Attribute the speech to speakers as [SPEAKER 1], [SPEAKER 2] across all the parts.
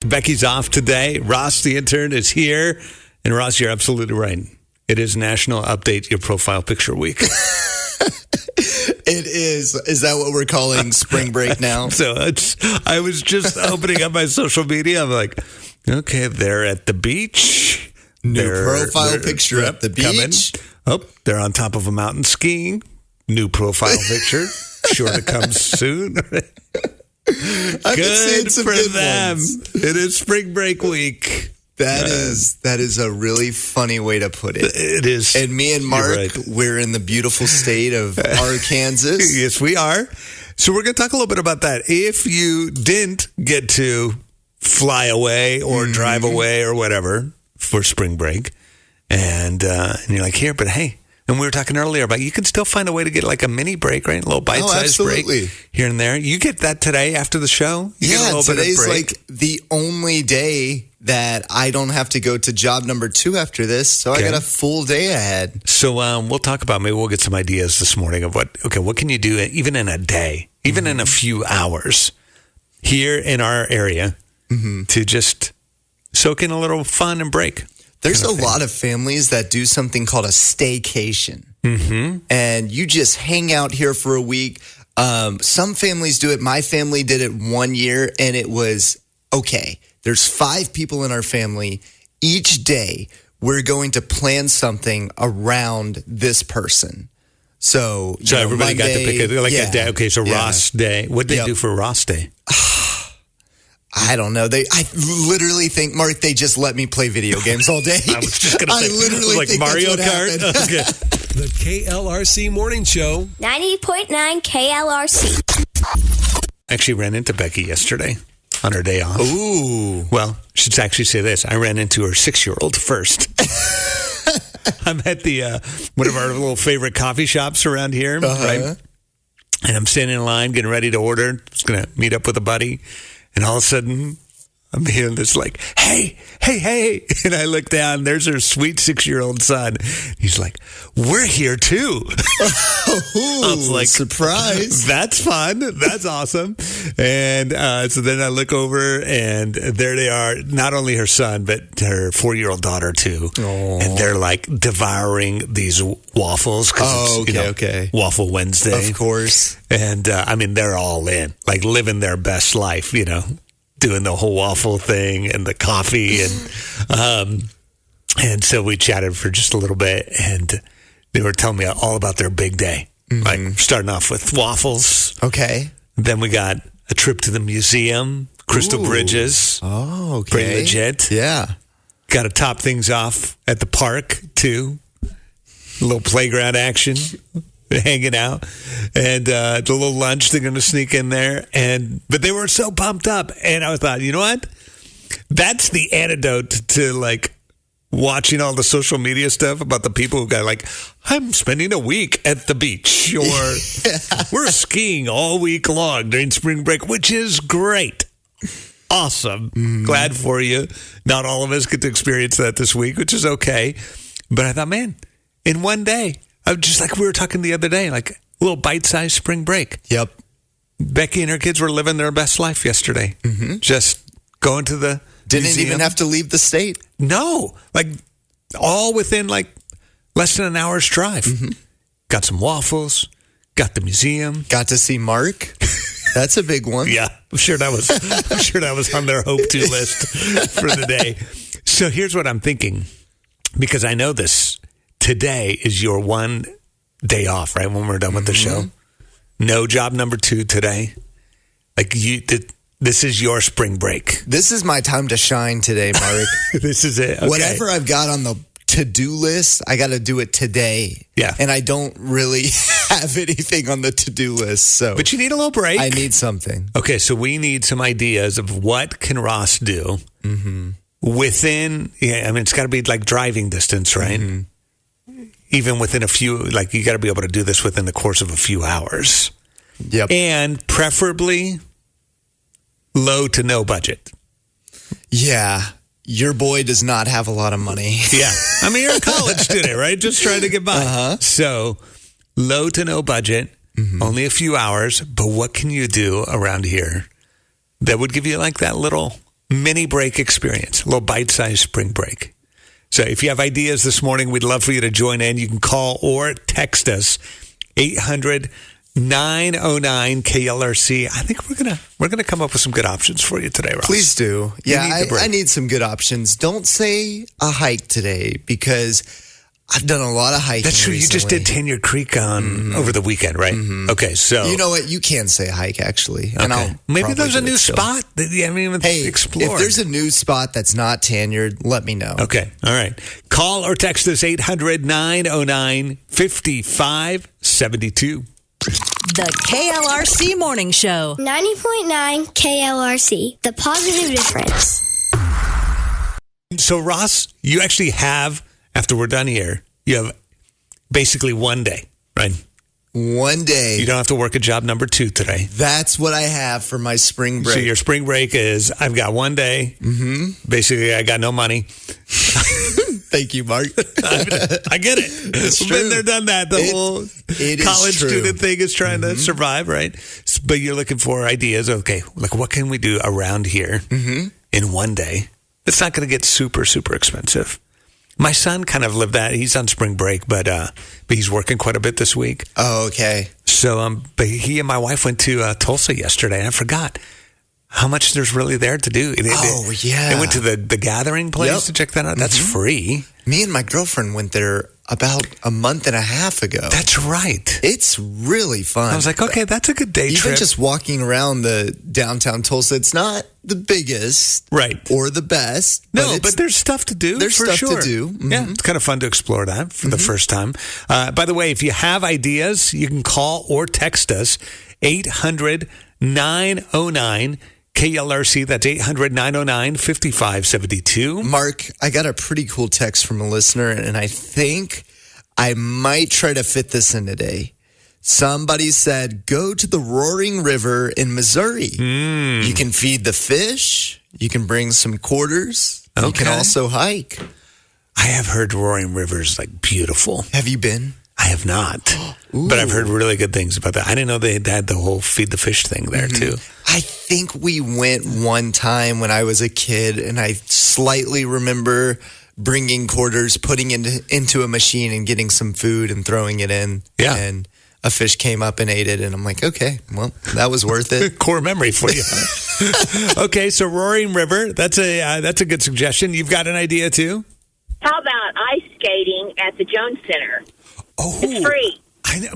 [SPEAKER 1] Becky's off today. Ross, the intern, is here. And Ross, you're absolutely right. It is National Update Your Profile Picture Week.
[SPEAKER 2] It is. Is that what we're calling spring break now?
[SPEAKER 1] So I was just opening up my social media. I'm like, okay, they're at the beach.
[SPEAKER 2] New profile picture at the beach.
[SPEAKER 1] Coming. Oh, they're on top of a mountain skiing. New profile picture. Sure to come soon. Good for them. Ones. It is spring break week.
[SPEAKER 2] That is a really funny way to put it.
[SPEAKER 1] It is.
[SPEAKER 2] And me and Mark, we're in the beautiful state of Arkansas.
[SPEAKER 1] Yes, we are. So we're going to talk a little bit about that. If you didn't get to fly away or drive away or whatever for spring break, and you're like, here, but hey. And we were talking earlier about you can still find a way to get like a mini break, right? A little bite-sized break here and there. You get that today after the show? You get a little
[SPEAKER 2] today's
[SPEAKER 1] bit of break.
[SPEAKER 2] Like the only day that I don't have to go to job number 2 after this. So I got a full day ahead.
[SPEAKER 1] So we'll talk about, maybe we'll get some ideas this morning of what can you do even in a day, even in a few hours here in our area to just soak in a little fun and break.
[SPEAKER 2] There's a lot of families that do something called a staycation. Mm-hmm. And you just hang out here for a week. Some families do it. My family did it 1 year, and it was okay. There's 5 people in our family. Each day, we're going to plan something around this person. So
[SPEAKER 1] everybody
[SPEAKER 2] Monday,
[SPEAKER 1] got to pick a day. Okay, so Ross Day. What did they do for Ross Day?
[SPEAKER 2] I don't know. I literally think, Mark, they just let me play video games all day.
[SPEAKER 1] I was just going to say, literally like think Mario Kart. Okay.
[SPEAKER 3] The KLRC Morning Show.
[SPEAKER 4] 90.9 KLRC.
[SPEAKER 1] I actually ran into Becky yesterday on her day off.
[SPEAKER 2] Ooh.
[SPEAKER 1] Well, I should actually say this. I ran into her 6-year-old first. I'm at the one of our little favorite coffee shops around here, right? And I'm standing in line, getting ready to order. I was going to meet up with a buddy. And all of a sudden, I'm hearing this like, hey. And I look down, there's her sweet 6-year-old son. He's like, we're here too.
[SPEAKER 2] I was like, surprise.
[SPEAKER 1] That's fun. That's awesome. And so then I look over and there they are, not only her son, but her 4-year-old daughter too.
[SPEAKER 2] Aww.
[SPEAKER 1] And they're like devouring these waffles.
[SPEAKER 2] Okay.
[SPEAKER 1] Waffle Wednesday.
[SPEAKER 2] Of course.
[SPEAKER 1] And they're all in, like living their best life, doing the whole waffle thing and the coffee. And so we chatted for just a little bit and they were telling me all about their big day. Like starting off with waffles.
[SPEAKER 2] Okay.
[SPEAKER 1] Then we got a trip to the museum, Crystal Bridges.
[SPEAKER 2] Oh, okay.
[SPEAKER 1] Pretty legit.
[SPEAKER 2] Yeah.
[SPEAKER 1] Got to top things off at the park too. A little playground action. Hanging out, and the little lunch they're going to sneak in there, but they were so pumped up, and I thought, you know what? That's the antidote to like watching all the social media stuff about the people who got like, I'm spending a week at the beach, or we're skiing all week long during spring break, which is great. Awesome. Glad for you. Not all of us get to experience that this week, which is okay. But I thought, man, in one day, just like we were talking the other day, like a little bite-sized spring break.
[SPEAKER 2] Yep.
[SPEAKER 1] Becky and her kids were living their best life yesterday. Just going to the museum.
[SPEAKER 2] Even have to leave the state.
[SPEAKER 1] No. Like all within like less than an hour's drive. Got some waffles. Got the museum.
[SPEAKER 2] Got to see Mark. That's a big one.
[SPEAKER 1] Yeah. I'm sure that was on their hope-to list for the day. So here's what I'm thinking. Because I know this. Today is your one day off, right? When we're done with the show. No job number 2 today. Like this is your spring break.
[SPEAKER 2] This is my time to shine today, Mark.
[SPEAKER 1] This is it. Okay.
[SPEAKER 2] Whatever I've got on the to-do list, I got to do it today.
[SPEAKER 1] Yeah.
[SPEAKER 2] And I don't really have anything on the to-do list. So,
[SPEAKER 1] but you need a little break.
[SPEAKER 2] I need something.
[SPEAKER 1] Okay, so we need some ideas of what can Ross do within, it's got to be like driving distance, right? Even within a few, like you got to be able to do this within the course of a few hours.
[SPEAKER 2] Yep.
[SPEAKER 1] And preferably low to no budget.
[SPEAKER 2] Yeah. Your boy does not have a lot of money.
[SPEAKER 1] Yeah. You're in college student, right? Just trying to get by. So low to no budget, only a few hours. But what can you do around here that would give you like that little mini break experience, a little bite-sized spring break. So if you have ideas this morning, we'd love for you to join in. You can call or text us 800-909-KLRC. I think we're gonna come up with some good options for you today, Ross.
[SPEAKER 2] Please do. Yeah,
[SPEAKER 1] need the break.
[SPEAKER 2] I need some good options. Don't say a hike today because I've done a lot of hiking.
[SPEAKER 1] That's true.
[SPEAKER 2] recently.
[SPEAKER 1] You just did Tanyard Creek on over the weekend, right? Okay, so
[SPEAKER 2] You know what? You can say hike, actually. And
[SPEAKER 1] okay.
[SPEAKER 2] I'll
[SPEAKER 1] Maybe
[SPEAKER 2] probably
[SPEAKER 1] there's a
[SPEAKER 2] do it
[SPEAKER 1] new
[SPEAKER 2] still.
[SPEAKER 1] spot that you haven't even
[SPEAKER 2] Hey,
[SPEAKER 1] explored.
[SPEAKER 2] if there's a new spot that's not Tanyard, let me know.
[SPEAKER 1] Okay. All right. Call or text us 800-909-5572.
[SPEAKER 5] The KLRC Morning Show.
[SPEAKER 4] 90.9 KLRC, the positive difference.
[SPEAKER 1] So, Ross, you actually have, after we're done here, you have basically one day, right?
[SPEAKER 2] One day.
[SPEAKER 1] You don't have to work a job number 2 today.
[SPEAKER 2] That's what I have for my spring break.
[SPEAKER 1] So your spring break is, I've got one day. Mm-hmm. Basically, I got no money.
[SPEAKER 2] Thank you, Mark.
[SPEAKER 1] I get it.
[SPEAKER 2] It's
[SPEAKER 1] Been
[SPEAKER 2] true.
[SPEAKER 1] there, done that. The whole
[SPEAKER 2] it is
[SPEAKER 1] college
[SPEAKER 2] true.
[SPEAKER 1] student thing is trying to survive, right? But you're looking for ideas. Okay, like what can we do around here in one day? It's not going to get super, super expensive. My son kind of lived that. He's on spring break, but he's working quite a bit this week.
[SPEAKER 2] Oh, okay.
[SPEAKER 1] So, but he and my wife went to Tulsa yesterday, and I forgot how much there's really there to do.
[SPEAKER 2] Oh, yeah.
[SPEAKER 1] They went to the gathering place
[SPEAKER 2] Yep.
[SPEAKER 1] to check that out. That's free.
[SPEAKER 2] Me and my girlfriend went there about a month and a half ago.
[SPEAKER 1] That's right.
[SPEAKER 2] It's really fun.
[SPEAKER 1] I was like, okay, that's a good day
[SPEAKER 2] Even
[SPEAKER 1] trip.
[SPEAKER 2] just walking around the downtown Tulsa, it's not the biggest
[SPEAKER 1] Right.
[SPEAKER 2] or the best.
[SPEAKER 1] No,
[SPEAKER 2] it's-
[SPEAKER 1] but there's stuff to do.
[SPEAKER 2] there's
[SPEAKER 1] for
[SPEAKER 2] stuff to
[SPEAKER 1] sure.
[SPEAKER 2] do. Mhm.
[SPEAKER 1] Yeah, it's kind of fun to explore that for the first time. By the way, if you have ideas, you can call or text us 800-909-KLRC. That's 800-909-5572.
[SPEAKER 2] Mark, I got a pretty cool text from a listener, and I think I might try to fit this in today. Somebody said, go to the Roaring River in Missouri. You can feed the fish. You can bring some quarters. You can
[SPEAKER 1] Okay.
[SPEAKER 2] also hike.
[SPEAKER 1] I have heard Roaring River's like beautiful.
[SPEAKER 2] Have you been?
[SPEAKER 1] I have not, but I've heard really good things about that. I didn't know they had the whole feed the fish thing there too.
[SPEAKER 2] I think we went one time when I was a kid, and I slightly remember bringing quarters, putting it into a machine and getting some food and throwing it in.
[SPEAKER 1] Yeah.
[SPEAKER 2] And a fish came up and ate it, and I'm like, okay, well, that was worth it.
[SPEAKER 1] Core memory for you. Okay, so Roaring River, that's a good suggestion. You've got an idea too?
[SPEAKER 6] How about ice skating at the Jones Center?
[SPEAKER 1] Oh,
[SPEAKER 6] It's free.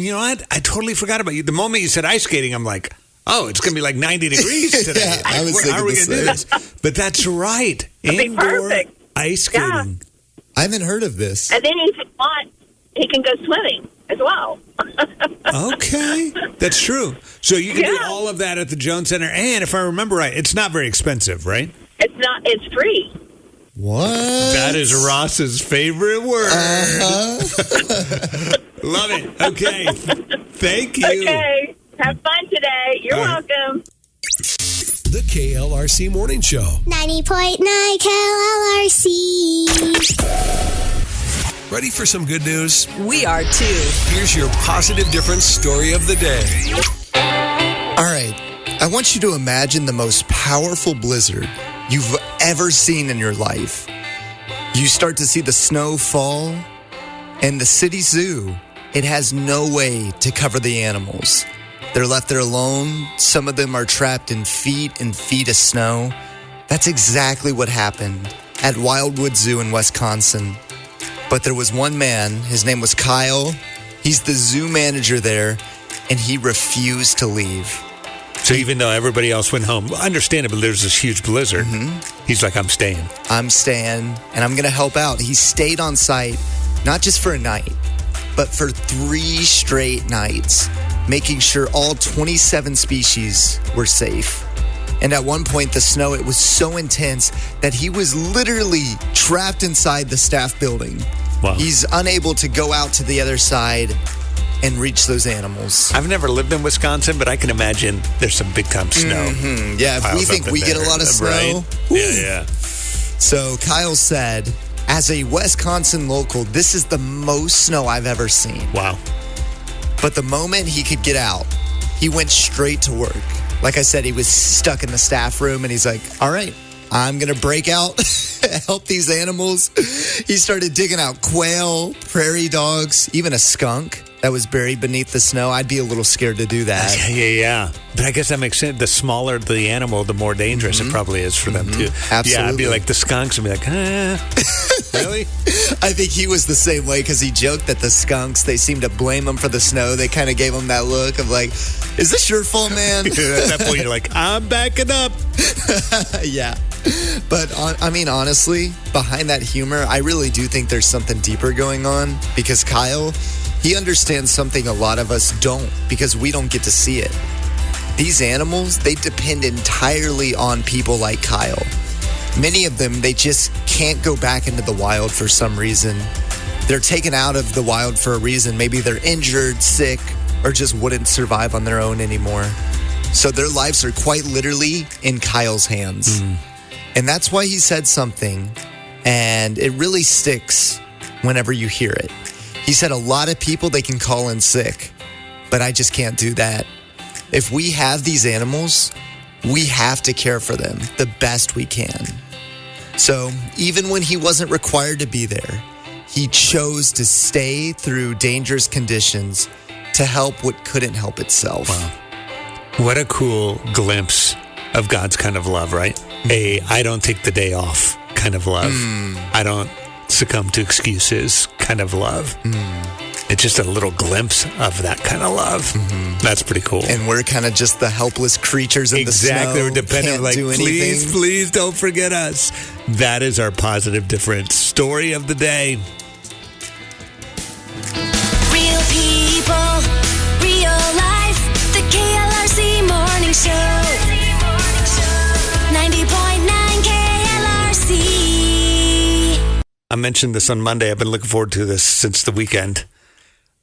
[SPEAKER 1] You know what? I totally forgot about you. The moment you said ice skating, I'm like, oh, it's going to be like 90 degrees today.
[SPEAKER 2] Yeah, I was
[SPEAKER 1] How are we
[SPEAKER 2] thinking
[SPEAKER 1] going
[SPEAKER 2] the
[SPEAKER 1] to do this? But that's right.
[SPEAKER 6] be
[SPEAKER 1] Indoor
[SPEAKER 6] perfect.
[SPEAKER 1] ice skating.
[SPEAKER 2] I haven't heard of this.
[SPEAKER 6] And then if you want, he can go swimming as well.
[SPEAKER 1] Okay, that's true. So you can do
[SPEAKER 6] Yeah.
[SPEAKER 1] all of that at the Jones Center. And if I remember right, it's not very expensive, right?
[SPEAKER 6] It's free.
[SPEAKER 2] What?
[SPEAKER 1] That is Ross's favorite word. Love it. Okay. Thank you.
[SPEAKER 6] Okay. Have fun today. You're
[SPEAKER 1] All right.
[SPEAKER 6] welcome.
[SPEAKER 3] The KLRC Morning Show.
[SPEAKER 4] 90.9 KLRC.
[SPEAKER 3] Ready for some good news?
[SPEAKER 5] We are too.
[SPEAKER 3] Here's your positive difference story of the day.
[SPEAKER 2] All right. I want you to imagine the most powerful blizzard you've ever seen in your life. You start to see the snow fall, and the city zoo, it has no way to cover the animals. They're left there alone. Some of them are trapped in feet and feet of snow. That's exactly what happened at Wildwood Zoo in Wisconsin. But there was one man, his name was Kyle. He's the zoo manager there, and he refused to leave.
[SPEAKER 1] So even though everybody else went home, understandably, there's this huge blizzard. He's like, I'm staying.
[SPEAKER 2] I'm staying, and I'm going to help out. He stayed on site, not just for a night, but for 3 straight nights, making sure all 27 species were safe. And at one point, the snow, it was so intense that he was literally trapped inside the staff building.
[SPEAKER 1] Wow.
[SPEAKER 2] He's unable to go out to the other side and reach those animals.
[SPEAKER 1] I've never lived in Wisconsin, but I can imagine there's some big time snow.
[SPEAKER 2] Yeah, if we
[SPEAKER 1] piles
[SPEAKER 2] think
[SPEAKER 1] up in
[SPEAKER 2] we get a
[SPEAKER 1] there,
[SPEAKER 2] lot of snow.
[SPEAKER 1] right?
[SPEAKER 2] whew.
[SPEAKER 1] Yeah.
[SPEAKER 2] So Kyle said, as a Wisconsin local, this is the most snow I've ever seen.
[SPEAKER 1] Wow.
[SPEAKER 2] But the moment he could get out, he went straight to work. Like I said, he was stuck in the staff room, and he's like, all right, I'm going to break out, help these animals. He started digging out quail, prairie dogs, even a skunk that was buried beneath the snow. I'd be a little scared to do that.
[SPEAKER 1] Yeah. But I guess that makes sense. The smaller the animal, the more dangerous it probably is for them, too.
[SPEAKER 2] Absolutely.
[SPEAKER 1] Yeah, I'd be like the skunks and be like, really?
[SPEAKER 2] I think he was the same way because he joked that the skunks, they seemed to blame him for the snow. They kind of gave him that look of like, is this your fault, man?
[SPEAKER 1] At that point, you're like, I'm backing up.
[SPEAKER 2] Yeah. But honestly, behind that humor, I really do think there's something deeper going on because Kyle, he understands something a lot of us don't because we don't get to see it. These animals, they depend entirely on people like Kyle. Many of them, they just can't go back into the wild for some reason. They're taken out of the wild for a reason. Maybe they're injured, sick, or just wouldn't survive on their own anymore. So their lives are quite literally in Kyle's hands. And that's why he said something, and it really sticks whenever you hear it. He said a lot of people, they can call in sick, but I just can't do that. If we have these animals, we have to care for them the best we can. So even when he wasn't required to be there, he chose to stay through dangerous conditions to help what couldn't help itself.
[SPEAKER 1] Wow. What a cool glimpse of God's kind of love, right? I don't take the day off kind of love. I don't succumb to excuses kind of love. It's just a little glimpse of that kind of love. That's pretty cool.
[SPEAKER 2] And we're kind of just the helpless creatures in the snow.
[SPEAKER 1] Exactly. We're dependent,
[SPEAKER 2] Can't
[SPEAKER 1] like,
[SPEAKER 2] do anything.
[SPEAKER 1] please don't forget us. That is our positive difference story of the day.
[SPEAKER 7] Real people, real life. The KLRC Morning Show. 90.9 KLRC.
[SPEAKER 1] I mentioned this on Monday. I've been looking forward to this since the weekend.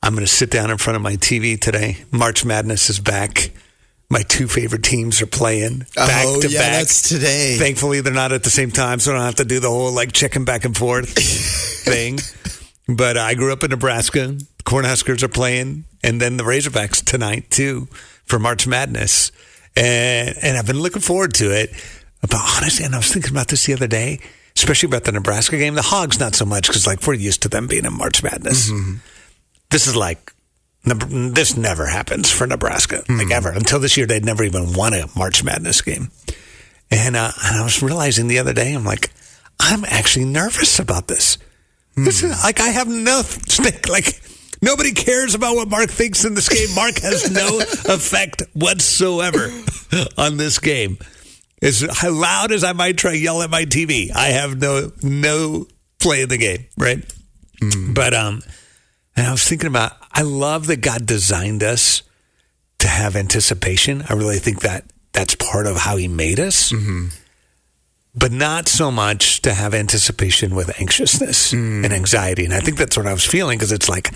[SPEAKER 1] I'm going to sit down in front of my TV today. March Madness is back. My two favorite teams are playing back to back.
[SPEAKER 2] That's today.
[SPEAKER 1] Thankfully, they're not at the same time, so I don't have to do the whole like checking back and forth thing. But I grew up in Nebraska. The Cornhuskers are playing, and then the Razorbacks tonight too for March Madness. And I've been looking forward to it. But honestly, and I was thinking about this the other day, especially about the Nebraska game. The Hogs, not so much, because like we're used to them being in March Madness. This is like, this never happens for Nebraska, like ever. Until this year, they'd never even won a March Madness game. And I was realizing the other day, I'm like, I'm actually nervous about this. This is like, I have no stake. Like, nobody cares about what Mark thinks in this game. Mark has no effect whatsoever on this game. As loud as I might try to yell at my TV, I have no play in the game, right? But and I was thinking about, I love that God designed us to have anticipation. I really think that that's part of how he made us. But not so much to have anticipation with anxiousness and anxiety. And I think that's what I was feeling, because it's like,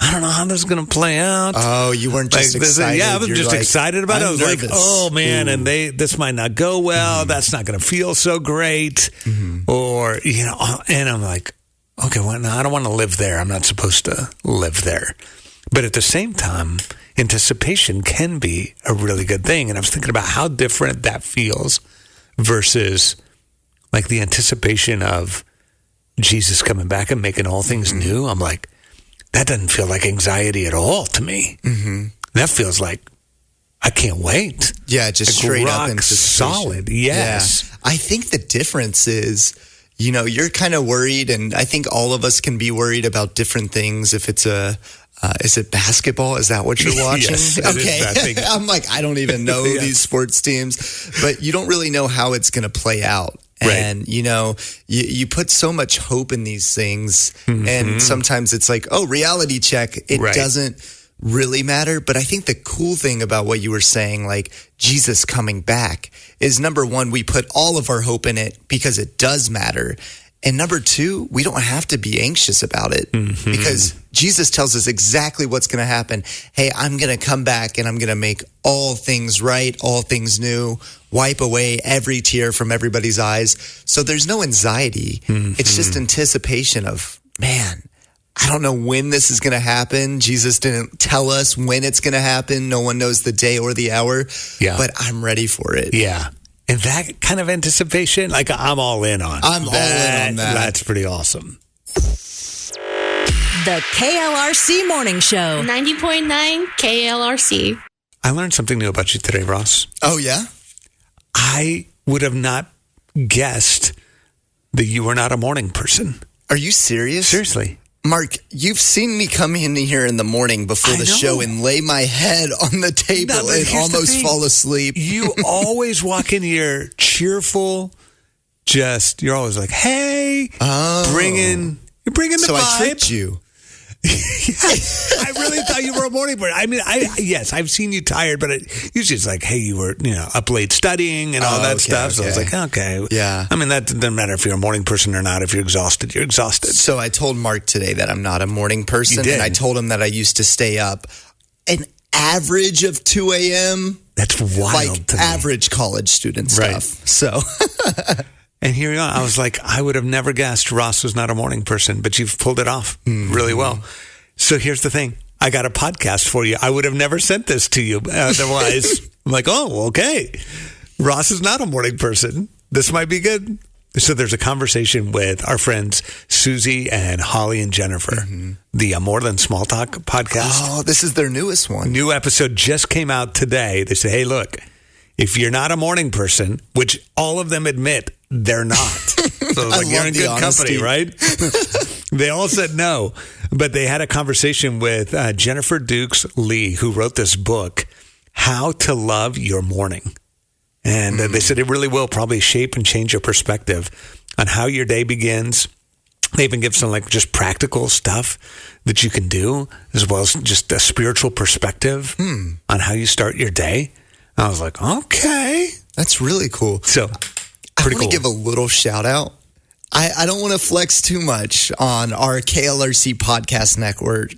[SPEAKER 1] I don't know how this is going to play out.
[SPEAKER 2] Oh, you weren't just excited.
[SPEAKER 1] Yeah, I was just excited about it. I was
[SPEAKER 2] nervous.
[SPEAKER 1] like, oh man, and this might not go well. That's not going to feel so great. Or, and I'm like, okay, well, no, I don't want to live there. I'm not supposed to live there. But at the same time, anticipation can be a really good thing. And I was thinking about how different that feels versus like the anticipation of Jesus coming back and making all things new. I'm like, that doesn't feel like anxiety at all to me. That feels like, I can't wait.
[SPEAKER 2] Yeah, just
[SPEAKER 1] like
[SPEAKER 2] straight
[SPEAKER 1] rock
[SPEAKER 2] up anticipation.
[SPEAKER 1] solid. Yes.
[SPEAKER 2] Yeah. I think the difference is, you're kind of worried, and I think all of us can be worried about different things. If it's is it basketball? Is that what you're watching?
[SPEAKER 1] Yes, it
[SPEAKER 2] okay.
[SPEAKER 1] is, I think.
[SPEAKER 2] I'm like, I don't even know these sports teams, but you don't really know how it's going to play out.
[SPEAKER 1] Right.
[SPEAKER 2] And, you put so much hope in these things, and sometimes it's like, oh, reality check. It doesn't really matter. But I think the cool thing about what you were saying, like Jesus coming back, is number one, we put all of our hope in it because it does matter. And number two, we don't have to be anxious about it because Jesus tells us exactly what's going to happen. Hey, I'm going to come back and I'm going to make all things right, all things new, wipe away every tear from everybody's eyes. So there's no anxiety. It's just anticipation of, man, I don't know when this is going to happen. Jesus didn't tell us when it's going to happen. No one knows the day or the hour, but I'm ready for it.
[SPEAKER 1] Yeah. And that kind of anticipation, like I'm all in on.
[SPEAKER 2] I'm all in on that.
[SPEAKER 1] That's pretty awesome.
[SPEAKER 5] The KLRC Morning Show.
[SPEAKER 7] 90.9 KLRC.
[SPEAKER 1] I learned something new about you today, Ross.
[SPEAKER 2] Oh, yeah?
[SPEAKER 1] I would have not guessed that you were not a morning person.
[SPEAKER 2] Are you serious?
[SPEAKER 1] Seriously.
[SPEAKER 2] Mark, you've seen me come in here in the morning before
[SPEAKER 1] I
[SPEAKER 2] the
[SPEAKER 1] know.
[SPEAKER 2] show and lay my head on the table
[SPEAKER 1] No, but
[SPEAKER 2] and
[SPEAKER 1] here's the
[SPEAKER 2] almost
[SPEAKER 1] thing.
[SPEAKER 2] fall asleep.
[SPEAKER 1] You always walk in here cheerful, you're always like, hey, you're bringing the
[SPEAKER 2] So
[SPEAKER 1] vibe.
[SPEAKER 2] I tricked you.
[SPEAKER 1] I really thought you were a morning person. I mean, yes, I've seen you tired, but usually it's like, hey, you were, up late studying and all that
[SPEAKER 2] okay,
[SPEAKER 1] stuff. So I was
[SPEAKER 2] okay.
[SPEAKER 1] like, okay.
[SPEAKER 2] Yeah.
[SPEAKER 1] I mean, that doesn't matter if you're a morning person or not. If you're exhausted, you're exhausted.
[SPEAKER 2] So I told Mark today that I'm not a morning person.
[SPEAKER 1] You did.
[SPEAKER 2] And I told him that I used to stay up an average of 2 a.m.
[SPEAKER 1] That's wild
[SPEAKER 2] Like
[SPEAKER 1] to me.
[SPEAKER 2] average college student
[SPEAKER 1] Right.
[SPEAKER 2] stuff. So
[SPEAKER 1] And here you are. I was like, I would have never guessed Ross was not a morning person, but you've pulled it off really well. So here's the thing. I got a podcast for you. I would have never sent this to you otherwise. I'm like, oh, okay. Ross is not a morning person. This might be good. So there's a conversation with our friends Susie and Holly and Jennifer, the More Than Small Talk podcast.
[SPEAKER 2] Oh, this is their newest one.
[SPEAKER 1] New episode just came out today. They say, hey, look, if you're not a morning person, which all of them admit they're not. So
[SPEAKER 2] I
[SPEAKER 1] like, you're
[SPEAKER 2] love
[SPEAKER 1] in
[SPEAKER 2] the
[SPEAKER 1] good
[SPEAKER 2] honesty.
[SPEAKER 1] company, right? They all said no. But they had a conversation with Jennifer Dukes Lee, who wrote this book, How to Love Your Morning. And they said it really will probably shape and change your perspective on how your day begins. They even give some like just practical stuff that you can do, as well as just a spiritual perspective on how you start your day. I was like, okay.
[SPEAKER 2] That's really cool.
[SPEAKER 1] So
[SPEAKER 2] I
[SPEAKER 1] pretty
[SPEAKER 2] want
[SPEAKER 1] cool.
[SPEAKER 2] to give a little shout out. I don't want to flex too much on our KLRC podcast network,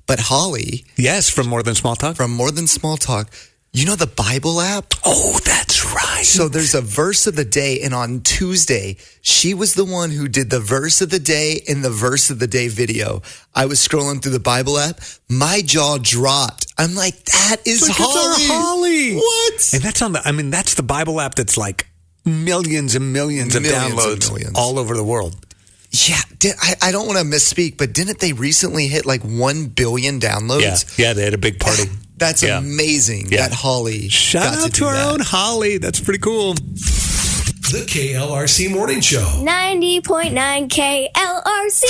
[SPEAKER 2] but Holly
[SPEAKER 1] Yes, from More Than Small Talk.
[SPEAKER 2] from More Than Small Talk, you know the Bible app?
[SPEAKER 1] Oh, that's right.
[SPEAKER 2] So there's a verse of the day, and on Tuesday, she was the one who did the verse of the day and the verse of the day video. I was scrolling through the Bible app. My jaw dropped. I'm like, that is
[SPEAKER 1] Look, it's our
[SPEAKER 2] Holly.
[SPEAKER 1] Holly.
[SPEAKER 2] What?
[SPEAKER 1] And that's the Bible app that's like millions and millions of
[SPEAKER 2] Millions and
[SPEAKER 1] downloads
[SPEAKER 2] millions.
[SPEAKER 1] all over the world.
[SPEAKER 2] Yeah, I don't want to misspeak, but didn't they recently hit like 1 billion downloads?
[SPEAKER 1] Yeah, they had a big party.
[SPEAKER 2] That's
[SPEAKER 1] Yeah.
[SPEAKER 2] amazing
[SPEAKER 1] Yeah.
[SPEAKER 2] that Holly
[SPEAKER 1] Shout
[SPEAKER 2] got
[SPEAKER 1] out
[SPEAKER 2] to
[SPEAKER 1] to
[SPEAKER 2] do
[SPEAKER 1] our
[SPEAKER 2] that.
[SPEAKER 1] own Holly. That's pretty cool.
[SPEAKER 3] The KLRC Morning Show.
[SPEAKER 4] 90.9 KLRC.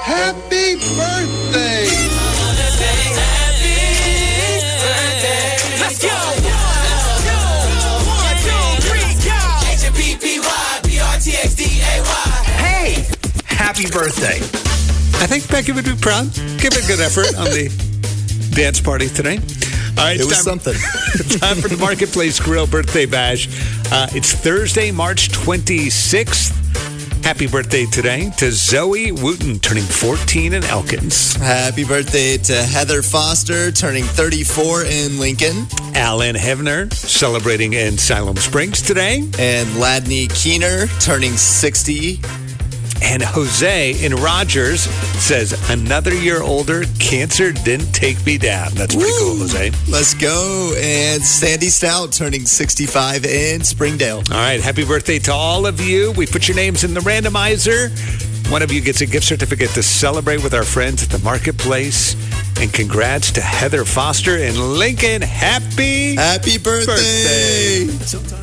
[SPEAKER 8] Happy birthday!
[SPEAKER 9] Let's go! 1, 2, 3, go! HPPYBRTXDAY.
[SPEAKER 8] Hey! Happy birthday!
[SPEAKER 1] I think Becky would be proud. Give it a good effort on the dance party today. All right,
[SPEAKER 2] It was
[SPEAKER 1] time-
[SPEAKER 2] something.
[SPEAKER 1] Time for the Marketplace Grill Birthday Bash. It's Thursday, March 26th. Happy birthday today to Zoe Wooten, turning 14 in Elkins.
[SPEAKER 2] Happy birthday to Heather Foster, turning 34 in Lincoln.
[SPEAKER 1] Alan Hevner, celebrating in Siloam Springs today.
[SPEAKER 2] And Ladney Keener, turning 60.
[SPEAKER 1] And Jose in Rogers says, another year older, cancer didn't take me down. That's pretty cool, Jose.
[SPEAKER 2] Let's go. And Sandy Stout, turning 65 in Springdale.
[SPEAKER 1] All right, happy birthday to all of you. We put your names in the randomizer. One of you gets a gift certificate to celebrate with our friends at the Marketplace. And congrats to Heather Foster in Lincoln. Happy
[SPEAKER 2] Happy birthday.
[SPEAKER 1] birthday.